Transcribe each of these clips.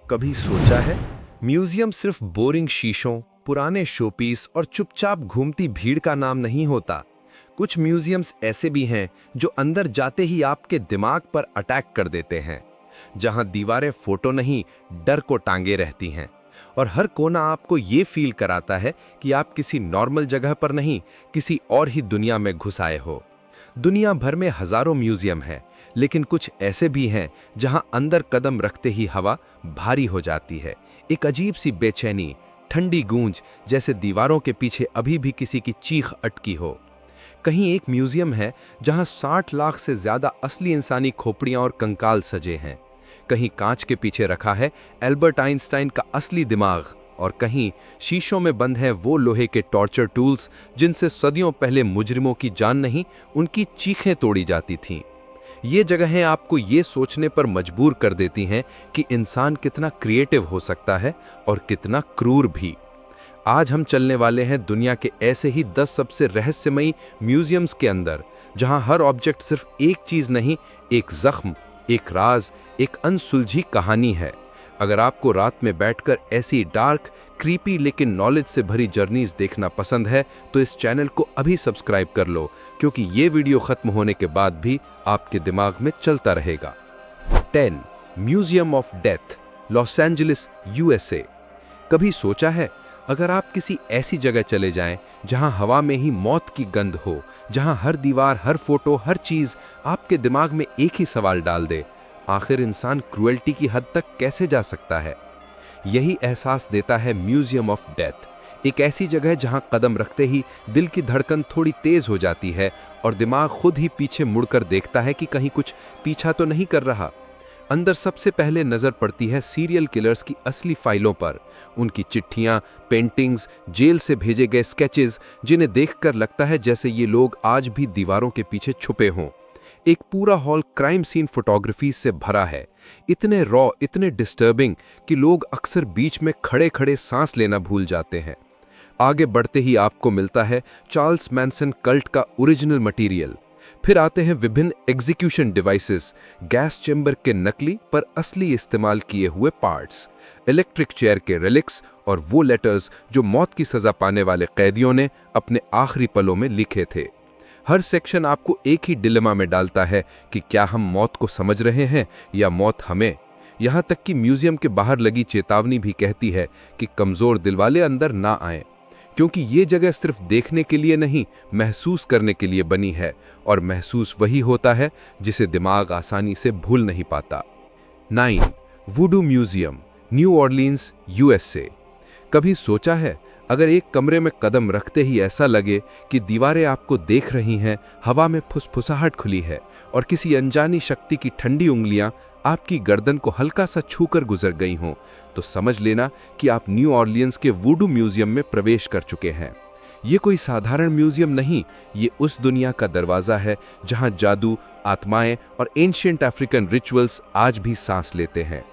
कभी सोचा है म्यूजियम सिर्फ बोरिंग शीशों, पुराने शोपीस और चुपचाप घूमती भीड़ का नाम नहीं होता। कुछ म्यूजियम्स ऐसे भी हैं जो अंदर जाते ही आपके दिमाग पर अटैक कर देते हैं, जहां दीवारें फोटो नहीं, डर को टांगे रहती हैं और हर कोना आपको ये फील कराता है कि आप किसी नॉर्मल जगह पर नहीं, किसी और ही दुनिया में घुस आए हो। दुनिया भर में हजारों म्यूजियम हैं, लेकिन कुछ ऐसे भी हैं जहां अंदर कदम रखते ही हवा भारी हो जाती है। एक अजीब सी बेचैनी, ठंडी गूंज, जैसे दीवारों के पीछे अभी भी किसी की चीख अटकी हो। कहीं एक म्यूजियम है जहां 60 लाख से ज्यादा असली इंसानी खोपड़ियां और कंकाल सजे हैं। कहीं कांच के पीछे रखा है एल्बर्ट आइंस्टाइन का असली दिमाग, और कहीं शीशों में बंद हैं वो लोहे के टॉर्चर टूल्स जिनसे सदियों पहले मुजरिमों की जान नहीं, उनकी चीखें तोड़ी जाती थीं। ये जगहें आपको ये सोचने पर मजबूर कर देती हैं कि इंसान कितना क्रिएटिव हो सकता है और कितना क्रूर भी। आज हम चलने वाले हैं दुनिया के ऐसे ही 10 सबसे रहस्यमयी म्यूजियम्स के अंदर, जहां हर ऑब्जेक्ट सिर्फ एक चीज नहीं, एक जख्म, एक राज, एक अनसुलझी कहानी है। अगर आपको रात में बैठकर ऐसी डार्क, क्रीपी लेकिन नॉलेज से भरी जर्नीज देखना पसंद है तो इस चैनल को अभी सब्सक्राइब कर लो, क्योंकि ये वीडियो खत्म होने के बाद भी आपके दिमाग में चलता रहेगा। 10 museum of death, Los Angeles, USA. कभी सोचा है अगर आप किसी ऐसी जगह चले जाएं जहां हवा में ही मौत की गंध हो, जहां हर दीवार, हर फोटो, हर चीज आपके दिमाग में एक ही सवाल डाल दे, आखिर इंसान क्रूएल्टी की हद तक कैसे जा सकता है? यही एहसास देता है म्यूजियम ऑफ डेथ। एक ऐसी जगह जहां कदम रखते ही दिल की धड़कन थोड़ी तेज हो जाती है और दिमाग खुद ही पीछे मुड़कर देखता है कि कहीं कुछ पीछा तो नहीं कर रहा। अंदर सबसे पहले नजर पड़ती है सीरियल किलर्स की असली फाइलों पर, उनकी चिट्ठियां, पेंटिंग्स, जेल से भेजे गए स्केचेस, जिन्हें देखकर लगता है जैसे ये लोग आज भी दीवारों के पीछे छुपे हों। एक पूरा हॉल क्राइम सीन फोटोग्राफी से भरा है, इतने रॉ, इतने डिस्टर्बिंग कि लोग अक्सर बीच में खड़े खड़े सांस लेना भूल जाते हैं। आगे बढ़ते ही आपको मिलता है चार्ल्स मैनसन कल्ट का ओरिजिनल मटेरियल। फिर आते हैं विभिन्न एग्जीक्यूशन डिवाइसेस, गैस चेंबर के नकली पर असली इस्तेमाल किए हुए पार्ट्स, इलेक्ट्रिक चेयर के रिलिक्स और वो लेटर्स जो मौत की सजा पाने वाले कैदियों ने अपने आखिरी पलों में लिखे थे। हर सेक्शन आपको एक ही डिलेमा में डालता है कि क्या हम मौत को समझ रहे हैं या मौत हमें। यहाँ तक कि म्यूजियम के बाहर लगी चेतावनी भी कहती है कि कमजोर दिल वाले अंदर ना आएं, क्योंकि ये जगह सिर्फ देखने के लिए नहीं, महसूस करने के लिए बनी है, और महसूस वही होता है जिसे दिमाग आसानी से भूल नहीं पाता। 9 वुडू म्यूजियम, न्यू ऑर्लिन्स, यूएसए। कभी सोचा है अगर एक कमरे में कदम रखते ही ऐसा लगे कि दीवारें आपको देख रही हैं, हवा में फुसफुसाहट खुली है और किसी अनजानी शक्ति की ठंडी उंगलियां आपकी गर्दन को हल्का सा छूकर गुजर गई हों, तो समझ लेना कि आप न्यू ऑर्लियंस के वुडू म्यूजियम में प्रवेश कर चुके हैं। ये कोई साधारण म्यूजियम नहीं, ये उस दुनिया का दरवाजा है जहां जादू, आत्माएं और एंशिएंट अफ्रीकन रिचुअल्स आज भी सांस लेते हैं।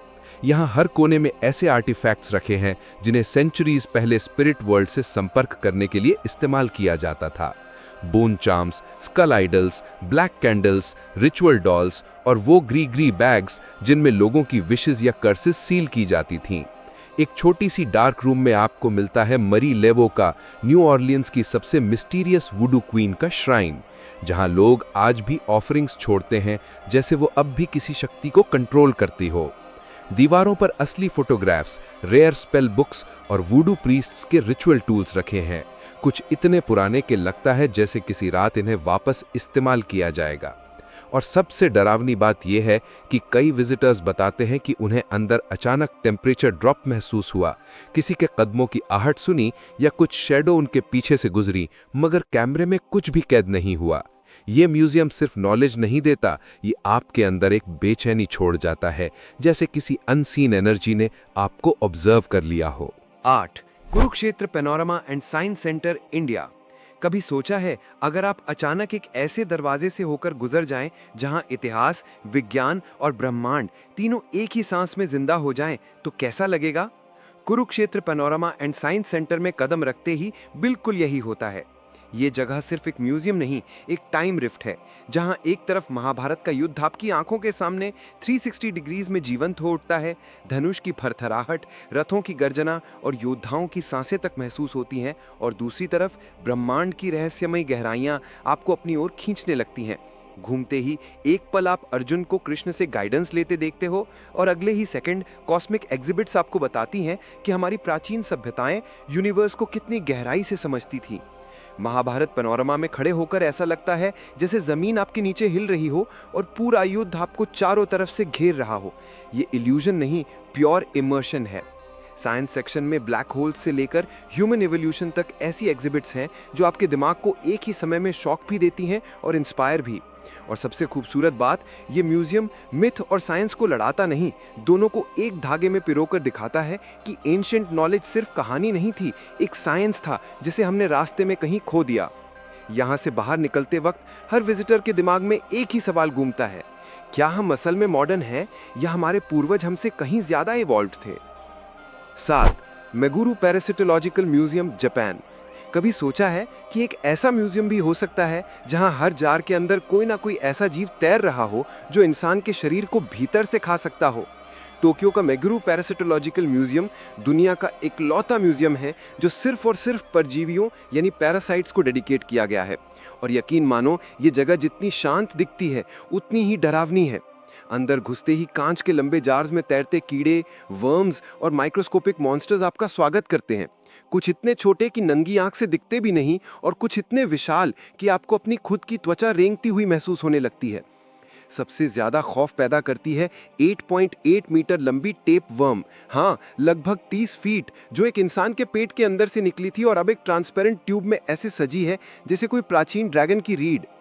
यहाँ हर कोने में ऐसे आर्टिफैक्ट्स रखे हैं जिन्हें सेंचुरीज पहले स्पिरिट वर्ल्ड से संपर्क करने के लिए इस्तेमाल किया जाता था। Bone charms, skull idols, black candles, ritual dolls और वो ग्री बैग्स जिनमें लोगों की विशेस या कर्सेस सील की जाती थीं। एक छोटी सी डार्क रूम में आपको मिलता है मरी लेवो का, न्यू ऑर्लियंस की सबसे मिस्टीरियस वुडू क्वीन का श्राइन, जहां लोग आज भी ऑफरिंग्स छोड़ते हैं जैसे वो अब भी किसी शक्ति को कंट्रोल करती हो। दीवारों पर असली फोटोग्राफ्स, रेयर स्पेल बुक्स और वुडू प्रीस्ट्स के रिचुअल टूल्स रखे हैं, कुछ इतने पुराने कि लगता है जैसे किसी रात इन्हें वापस इस्तेमाल किया जाएगा। और सबसे डरावनी बात यह है कि कई विजिटर्स बताते हैं कि उन्हें अंदर अचानक टेम्परेचर ड्रॉप महसूस हुआ, किसी के कदमों की आहट सुनी या कुछ शैडो उनके पीछे से गुजरी, मगर कैमरे में कुछ भी कैद नहीं हुआ। ये म्यूजियम सिर्फ नॉलेज नहीं देता, ये आपके अंदर एक बेचैनी छोड़ जाता है, जैसे किसी अनसीन एनर्जी ने आपको ऑब्जर्व कर लिया हो। 8 Kurukshetra panorama and science centre, India. कभी सोचा है अगर आप अचानक एक ऐसे दरवाजे से होकर गुजर जाएं जहां इतिहास, विज्ञान और ब्रह्मांड तीनों एक ही सांस में जिंदा हो जाएं, तो कैसा लगेगा? Kurukshetra panorama and science centre में कदम रखते ही बिल्कुल यही होता है। ये जगह सिर्फ एक म्यूजियम नहीं, एक टाइम रिफ्ट है, जहां एक तरफ महाभारत का युद्ध आपकी आंखों के सामने 360 डिग्रीज में जीवंत हो उठता है, धनुष की फरफराहट, रथों की गर्जना और योद्धाओं की सांसें तक महसूस होती हैं, और दूसरी तरफ ब्रह्मांड की रहस्यमयी गहराइयां आपको अपनी ओर खींचने लगती हैं। घूमते ही एक पल आप अर्जुन को कृष्ण से गाइडेंस लेते देखते हो, और अगले ही सेकंड कॉस्मिक एग्जिबिट्स आपको बताती हैं कि हमारी प्राचीन सभ्यताएं यूनिवर्स को कितनी गहराई से समझती थी। महाभारत पैनोरमा में खड़े होकर ऐसा लगता है जैसे जमीन आपके नीचे हिल रही हो और पूरा युद्ध आपको चारों तरफ से घेर रहा हो। ये इल्यूजन नहीं, प्योर इमर्शन है। साइंस सेक्शन में ब्लैक होल्स से लेकर ह्यूमन एवोल्यूशन तक ऐसी एग्जिबिट्स हैं जो आपके दिमाग को एक ही समय में शॉक भी देती हैं और इंस्पायर भी। और सबसे खूबसूरत बात, ये म्यूजियम मिथ और साइंस को लड़ाता नहीं, दोनों को एक धागे में पिरोकर दिखाता है कि एंशिएंट नॉलेज सिर्फ कहानी नहीं थी, एक साइंस था जिसे हमने रास्ते में कहीं खो दिया। यहाँ से बाहर निकलते वक्त हर विजिटर के दिमाग में एक ही सवाल घूमता है, क्या हम असल में मॉडर्न हैं या हमारे पूर्वज हमसे कहीं ज्यादा इवॉल्व्ड थे? 7. मेगुरु पैरासिटोलॉजिकल म्यूजियम, जापान। कभी सोचा है कि एक ऐसा म्यूजियम भी हो सकता है जहां हर जार के अंदर कोई ना कोई ऐसा जीव तैर रहा हो जो इंसान के शरीर को भीतर से खा सकता हो? टोक्यो का मेगुरु पैरासिटोलॉजिकल म्यूजियम दुनिया का इकलौता म्यूजियम है जो सिर्फ और सिर्फ परजीवियों यानी पैरासाइट्स को डेडिकेट किया गया है। और यकीन मानो, ये जगह जितनी शांत दिखती है उतनी ही डरावनी है। अंदर घुसते ही कांच के लंबे जार्स में तैरते कीड़े, वर्म्स और माइक्रोस्कोपिक मॉन्स्टर्स आपका स्वागत करते हैं। कुछ इतने छोटे कि नंगी आंख से दिखते भी नहीं, और कुछ इतने विशाल कि आपको अपनी खुद की त्वचा रेंगती हुई महसूस होने लगती है। सबसे ज्यादा खौफ पैदा करती है 8.8 मीटर लंबी टेप वर्म, हाँ लगभग 30 फीट, जो एक इंसान के पेट के अंदर से निकली थी और अब एक ट्रांसपेरेंट ट्यूब में ऐसे सजी है जैसे कोई प्राचीन ड्रैगन की रीढ़।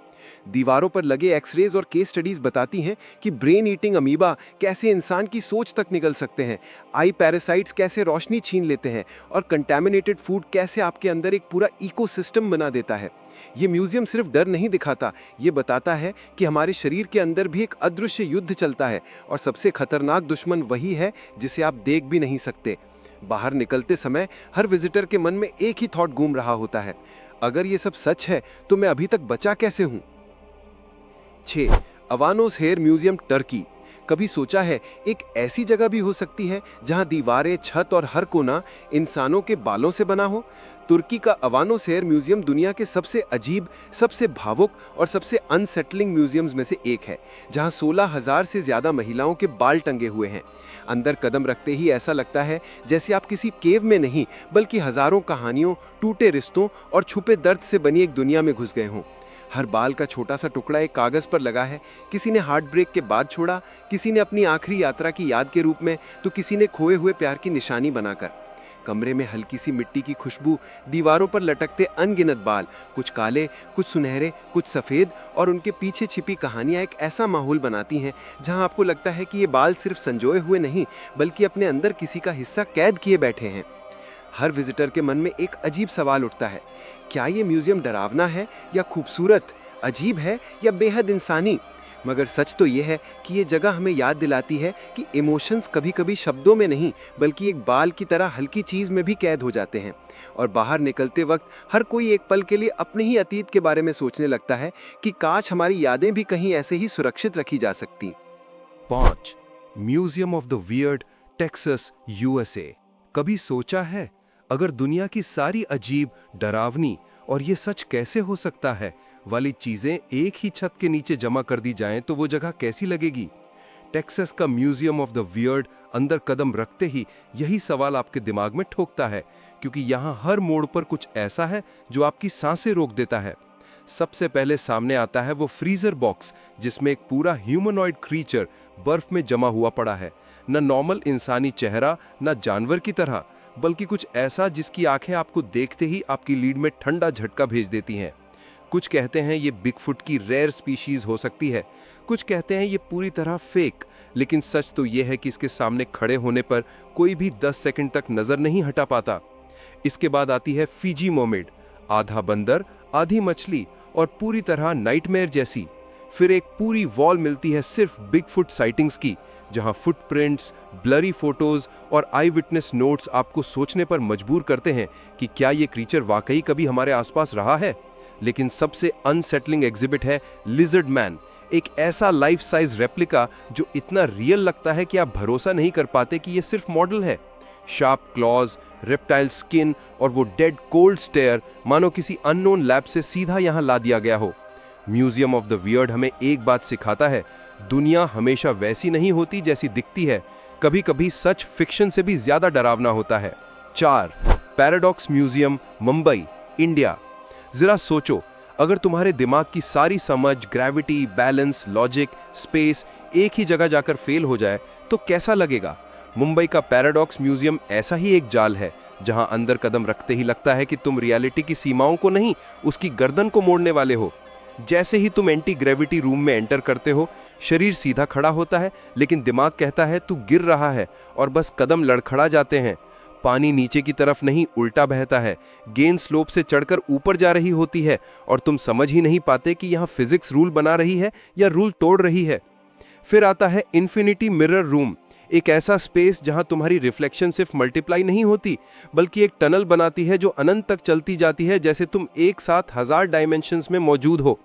दीवारों पर लगे एक्सरेज और केस स्टडीज बताती हैं कि ब्रेन ईटिंग अमीबा कैसे इंसान की सोच तक निकल सकते हैं, आई पैरासाइट्स कैसे रोशनी छीन लेते हैं, और कंटैमिनेटेड फूड कैसे आपके अंदर एक पूरा इकोसिस्टम बना देता है। ये म्यूजियम सिर्फ डर नहीं दिखाता, ये बताता है कि हमारे शरीर के अंदर भी एक अदृश्य युद्ध चलता है, और सबसे खतरनाक दुश्मन वही है जिसे आप देख भी नहीं सकते। बाहर निकलते समय हर विजिटर के मन में एक ही थॉट घूम रहा होता है, अगर ये सब सच है तो मैं अभी तक बचा कैसे हूं? 6. Avanos hair museum, Turkey. कभी सोचा है एक ऐसी जगह भी हो सकती है जहां दीवारें, छत और हर कोना इंसानों के बालों से बना हो? तुर्की का अवानोस हेयर म्यूजियम दुनिया के सबसे अजीब, सबसे भावुक और सबसे अनसेटलिंग म्यूजियम्स में से एक है, जहां 16,000 से ज्यादा महिलाओं के बाल टंगे हुए हैं। अंदर कदम रखते ही ऐसा लगता है जैसे आप किसी केव में नहीं बल्कि हजारों कहानियों, टूटे रिश्तों और छुपे दर्द से बनी एक दुनिया में घुस गए हों। हर बाल का छोटा सा टुकड़ा एक कागज पर लगा है, किसी ने हार्ट ब्रेक के बाद छोड़ा, किसी ने अपनी आखिरी यात्रा की याद के रूप में, तो किसी ने खोए हुए प्यार की निशानी बनाकर। कमरे में हल्की सी मिट्टी की खुशबू, दीवारों पर लटकते अनगिनत बाल, कुछ काले, कुछ सुनहरे, कुछ सफेद, और उनके पीछे छिपी कहानियां एक ऐसा माहौल बनाती हैं जहां आपको लगता है कि ये बाल सिर्फ संजोए हुए नहीं बल्कि अपने अंदर किसी का हिस्सा कैद किए बैठे हैं। हर विजिटर के मन में एक अजीब सवाल उठता है, क्या ये म्यूजियम डरावना है या खूबसूरत, अजीब है या बेहद इंसानी? मगर सच तो ये है कि ये जगह हमें याद दिलाती है कि इमोशंस कभी कभी शब्दों में नहीं बल्कि एक बाल की तरह हल्की चीज में भी कैद हो जाते हैं। और बाहर निकलते वक्त हर कोई एक पल के लिए अपने ही अतीत के बारे में सोचने लगता है कि काश हमारी यादें भी कहीं ऐसे ही सुरक्षित रखी जा सकती। 5. Museum of the weird, Texas, USA. कभी सोचा है अगर दुनिया की सारी अजीब, डरावनी और ये सच कैसे हो सकता है वाली चीजें एक ही छत के नीचे जमा कर दी जाएं तो वो जगह कैसी लगेगी? टेक्सास का म्यूजियम ऑफ द वियर्ड अंदर कदम रखते ही यही सवाल आपके दिमाग में ठोकता है, क्योंकि यहाँ हर मोड़ पर कुछ ऐसा है जो आपकी सांसें रोक देता है। सबसे पहले सामने आता है वो फ्रीजर बॉक्स जिसमें एक पूरा ह्यूमनॉइड क्रीचर बर्फ में जमा हुआ पड़ा है। न नॉर्मल इंसानी चेहरा, न जानवर की तरह, बल्कि कुछ ऐसा जिसकी आंखें आपको देखते ही आपकी लीड में ठंडा झटका भेज देती हैं। कुछ कहते हैं ये बिगफुट की रेयर स्पीशीज हो सकती है, कुछ कहते हैं ये पूरी तरह फेक, लेकिन सच तो ये है कि इसके सामने खड़े होने पर कोई भी 10 सेकंड तक नजर नहीं हटा पाता। इसके बाद आती है फिजी मर्मेड, आधा बंदर, आधी मछली और पूरी तरह नाइटमेयर जैसी। फिर एक पूरी वॉल मिलती है सिर्फ बिगफुट साइटिंग्स की, जहां फुटप्रिंट्स, ब्लरी फोटोज और आई विटनेस नोट्स आपको सोचने पर मजबूर करते हैं कि क्या ये क्रीचर वाकई कभी हमारे आसपास रहा है। लेकिन सबसे अनसेटलिंग एग्जिबिट है लिजर्ड मैन, एक ऐसा लाइफ साइज रेप्लिका जो इतना रियल लगता है कि आप भरोसा नहीं कर पाते कि यह सिर्फ मॉडल है। शार्प क्लॉज, रेप्टाइल स्किन और वो डेड कोल्ड स्टेयर, मानो किसी अननोन लैब से सीधा यहां ला दिया गया हो। म्यूजियम ऑफ द वियर्ड हमें एक बात सिखाता है, दुनिया हमेशा वैसी नहीं होती जैसी दिखती है, कभी कभी सच फिक्शन से भी ज्यादा डरावना होता है। 4. Paradox museum, Mumbai, India. जरा सोचो, अगर तुम्हारे दिमाग की सारी समझ, ग्रेविटी, बैलेंस, लॉजिक, स्पेस एक ही जगह जाकर फेल हो जाए तो कैसा लगेगा? मुंबई का पैराडॉक्स म्यूजियम ऐसा ही एक जाल है, जहां अंदर कदम रखते ही लगता है कि तुम रियलिटी की सीमाओं को नहीं, उसकी गर्दन को मोड़ने वाले हो। जैसे ही तुम एंटी ग्रेविटी रूम में एंटर करते हो, शरीर सीधा खड़ा होता है, लेकिन दिमाग कहता है तू गिर रहा है, और बस कदम लड़खड़ा जाते हैं। पानी नीचे की तरफ नहीं, उल्टा बहता है। गेंद स्लोप से चढ़कर ऊपर जा रही होती है, और तुम समझ ही नहीं पाते कि यहां फिजिक्स रूल बना रही है या रूल तोड़ रही है। फिर आता है इन्फिनिटी मिरर रूम, एक ऐसा स्पेस जहां तुम्हारी रिफ्लेक्शन सिर्फ मल्टीप्लाई नहीं होती, बल्कि एक टनल बनाती है जो अनंत तक चलती जाती है, जैसे तुम एक साथ 1000 डायमेंशंस में मौजूद हो।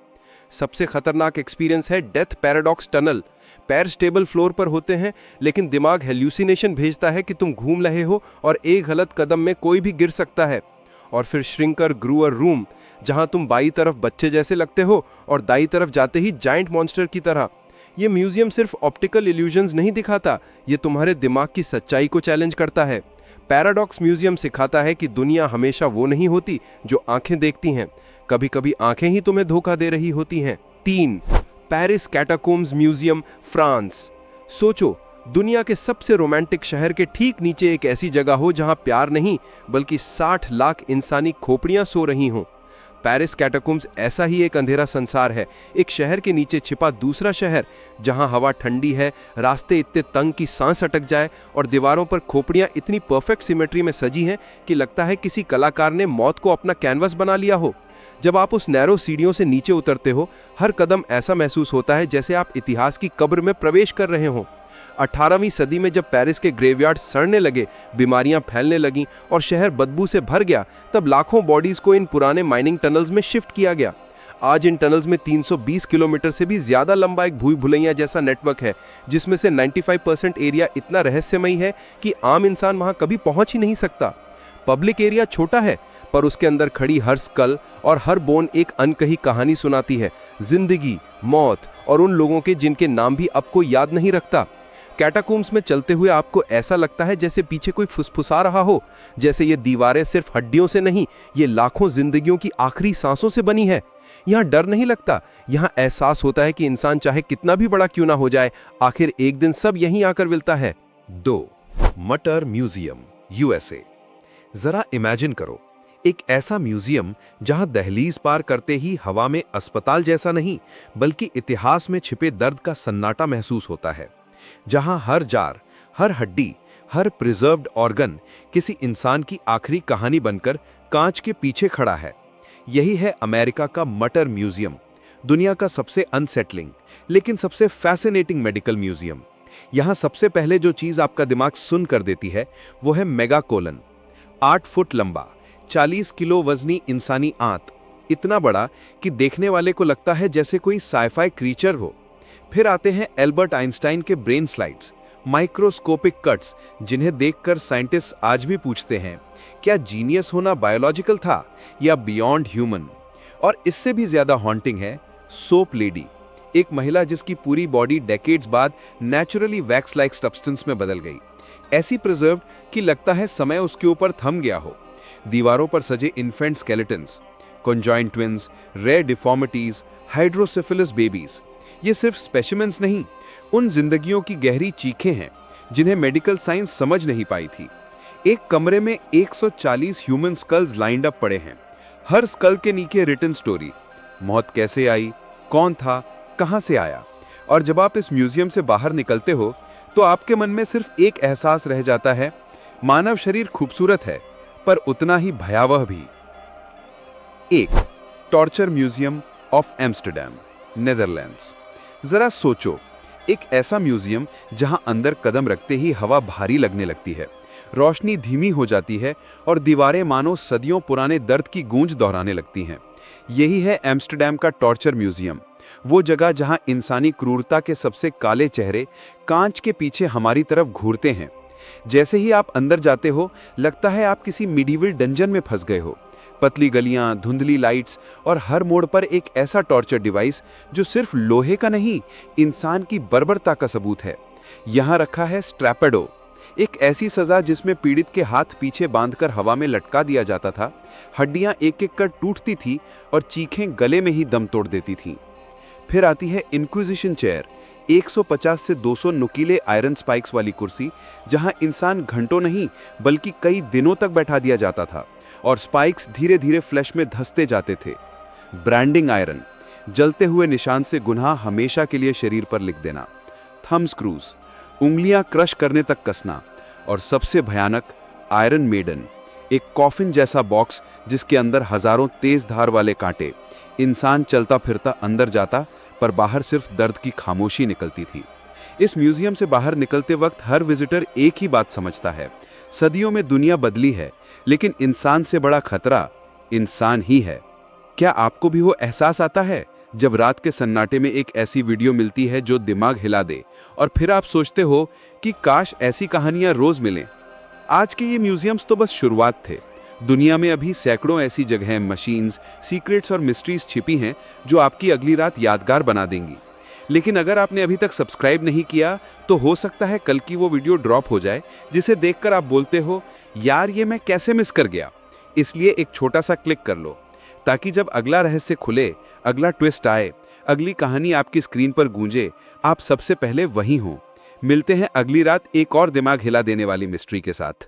सबसे खतरनाक एक्सपीरियंस है डेथ पैराडॉक्स टनल। पैर स्टेबल फ्लोर पर होते हैं, लेकिन दिमाग हेल्यूसिनेशन भेजता है कि तुम घूम रहे हो और एक गलत कदम में कोई भी गिर सकता है। और फिर श्रिंकर ग्रूअर रूम, जहां तुम बाई तरफ बच्चे जैसे लगते हो और दाई तरफ जाते ही जायंट मॉन्स्टर की तरह। ये म्यूजियम सिर्फ ऑप्टिकल इल्यूजन्स नहीं दिखाता, ये तुम्हारे दिमाग की सच्चाई को चैलेंज करता है। पैराडॉक्स म्यूजियम सिखाता है कि दुनिया हमेशा वो नहीं होती जो आंखें देखती हैं, कभी कभी आंखें ही तुम्हें धोखा दे रही होती हैं। 3. Paris catacombs museum, France. सोचो, दुनिया के सबसे रोमांटिक शहर के ठीक नीचे एक ऐसी जगह हो जहां प्यार नहीं, बल्कि 60 लाख इंसानी खोपड़ियां सो रही हों। पेरिस कैटाकोम्स ऐसा ही एक अंधेरा संसार है, एक शहर के नीचे छिपा दूसरा शहर, जहां हवा ठंडी है, रास्ते इतने तंग कि सांस अटक जाए, और दीवारों पर खोपड़ियां इतनी परफेक्ट सिमेट्री में सजी हैं कि लगता है किसी कलाकार ने मौत को अपना कैनवस बना लिया हो। जब आप उस नैरो सीढ़ियों से नीचे उतरते हो, हर कदम ऐसा महसूस होता है जैसे आप इतिहास की कब्र में प्रवेश कर रहे हो। 18वीं सदी में जब पेरिस के ग्रेवयार्ड सड़ने लगे, बीमारियां फैलने लगीं और शहर बदबू से भर गया, तब लाखों बॉडीज को इन पुराने माइनिंग टनल्स में शिफ्ट किया गया। आज इन टनल्स में 320 किलोमीटर से भी ज्यादा लंबा एक भूल भुलैया जैसा नेटवर्क है, जिसमें से 95% एरिया इतना रहस्यमयी है कि आम इंसान वहां कभी पहुंच ही नहीं सकता। पब्लिक एरिया छोटा है, पर उसके अंदर खड़ी हर स्कल और हर बोन एक अनकही कहानी सुनाती है, जिंदगी, मौत और उन लोगों के जिनके नाम भी अब कोई याद नहीं रखता। कैटाकोम्स में चलते हुए आपको ऐसा लगता है जैसे पीछे कोई फुसफुसा रहा हो, जैसे ये दीवारें सिर्फ हड्डियों से नहीं, ये लाखों जिंदगियों की आखिरी सांसों से बनी है। यहाँ डर नहीं लगता, यहाँ एहसास होता है कि इंसान चाहे कितना भी बड़ा क्यों ना हो जाए, आखिर एक दिन सब यहीं आकर मिलता है। 2. मटर म्यूजियम, यूएसए। जरा इमेजिन करो, एक ऐसा म्यूजियम जहां दहलीज पार करते ही हवा में अस्पताल जैसा नहीं, बल्कि इतिहास में छिपे दर्द का सन्नाटा महसूस होता है, जहां हर जार, हर हड्डी, हर प्रिजर्व्ड ऑर्गन किसी इंसान की आखिरी कहानी बनकर कांच के पीछे खड़ा है। यही है अमेरिका का मटर म्यूजियम, दुनिया का सबसे अनसेटलिंग लेकिन सबसे फैसिनेटिंग मेडिकल म्यूजियम। यहां सबसे पहले जो चीज आपका दिमाग सुन कर देती है वो है मेगाकोलन। 8 फुट लंबा, 40 किलो वजनी इंसानी आंत, इतना बड़ा कि देखने वाले को लगता है जैसे कोई साइफाई क्रीचर हो। फिर आते हैं एल्बर्ट आइंस्टाइन के ब्रेन स्लाइड्स, माइक्रोस्कोपिक कट्स, जिन्हें देखकर साइंटिस्ट आज भी पूछते हैं क्या जीनियस होना बायोलॉजिकल था या बियॉन्ड ह्यूमन। और इससे भी ज्यादा हॉन्टिंग है सोप लेडी, एक महिला जिसकी पूरी बॉडी डेकेड्स बाद नेचुरली वैक्स लाइक सब्सटेंस में बदल गई, ऐसी प्रिजर्व्ड कि लगता है समय उसके ऊपर थम गया हो। दीवारों पर सजे infant skeletons, conjoined twins, rare deformities, hydrocephalus babies, ये सिर्फ स्पेसिमेंस नहीं, उन जिंदगियों की गहरी चीखें हैं जिन्हें मेडिकल साइंस समझ नहीं पाई थी। एक कमरे में 140 ह्यूमन स्कल्स लाइंड अप पड़े हैं, हर स्कल के नीचे रिटन स्टोरी, मौत कैसे आई, कौन था, कहां से आया। और जब आप इस म्यूजियम से बाहर निकलते हो तो आपके मन में सिर्फ एक एहसास रह जाता है, मानव शरीर खूबसूरत है पर उतना ही भयावह भी। 1. Torture museum of Amsterdam, Netherlands. जरा सोचो, एक ऐसा म्यूजियम जहां अंदर कदम रखते ही हवा भारी लगने लगती है, रोशनी धीमी हो जाती है और दीवारें मानो सदियों पुराने दर्द की गूंज दोहराने लगती हैं। यही है एम्स्टर्डम का टॉर्चर म्यूजियम, वो जगह जहां इंसानी क्रूरता के सबसे काले चेहरे कांच के पीछे हमारी तरफ घूरते हैं। जैसे ही आप अंदर जाते हो, लगता है आप किसी मिडीवल डंजन में फंस गए हो। पतली गलियां, धुंधली लाइट्स और हर मोड़ पर एक ऐसा टॉर्चर डिवाइस जो सिर्फ लोहे का नहीं, इंसान की बर्बरता का सबूत है। यहां रखा है स्ट्रैपेडो, एक ऐसी सजा जिसमें पीड़ित के हाथ पीछे बांधकर हवा में लटका दिया जाता था। हड्डियां एक एक कर टूटती थी और चीखें गले में ही दम तोड़ देती थीं। फिर आती है इंक्विजिशन चेयर, 150 से 200 नुकीले आयरन स्पाइक्स वाली कुर्सी, जहां इंसान घंटों नहीं बल्कि कई दिनों तक बैठा दिया जाता था और स्पाइक्स धीरे धीरे फ्लैश में धंसते जाते थे। ब्रांडिंग आयरन, जलते हुए निशान से गुनाह हमेशा के लिए शरीर पर लिख देना। थंब स्क्रूज, उंगलियां क्रश करने तक कसना। और सबसे भयानक, आयरन मेडन, एक कॉफिन जैसा बॉक्स जिसके अंदर हजारों तेज धार वाले कांटे। इंसान चलता फिरता अंदर जाता, पर बाहर सिर्फ दर्द की खामोशी निकलती थी। इस म्यूजियम से बाहर निकलते वक्त हर विजिटर एक ही बात समझता है, सदियों में दुनिया बदली है, लेकिन इंसान से बड़ा खतरा इंसान ही है। क्या आपको भी वो एहसास आता है जब रात के सन्नाटे में एक ऐसी वीडियो मिलती है जो दिमाग हिला दे, और फिर आप सोचते हो कि काश ऐसी कहानियां रोज मिलें? आज के ये म्यूजियम्स तो बस शुरुआत थे। दुनिया में अभी सैकड़ों ऐसी जगहें, मशीन्स, सीक्रेट्स और मिस्ट्रीज छिपी हैं जो आपकी अगली रात यादगार बना देंगी। लेकिन अगर आपने अभी तक सब्सक्राइब नहीं किया, तो हो सकता है कल की वो वीडियो ड्रॉप हो जाए जिसे देखकर आप बोलते हो, यार ये मैं कैसे मिस कर गया। इसलिए एक छोटा सा क्लिक कर लो, ताकि जब अगला रहस्य खुले, अगला ट्विस्ट आए, अगली कहानी आपकी स्क्रीन पर गूंजे, आप सबसे पहले वहीं हो। मिलते हैं अगली रात एक और दिमाग हिला देने वाली मिस्ट्री के साथ।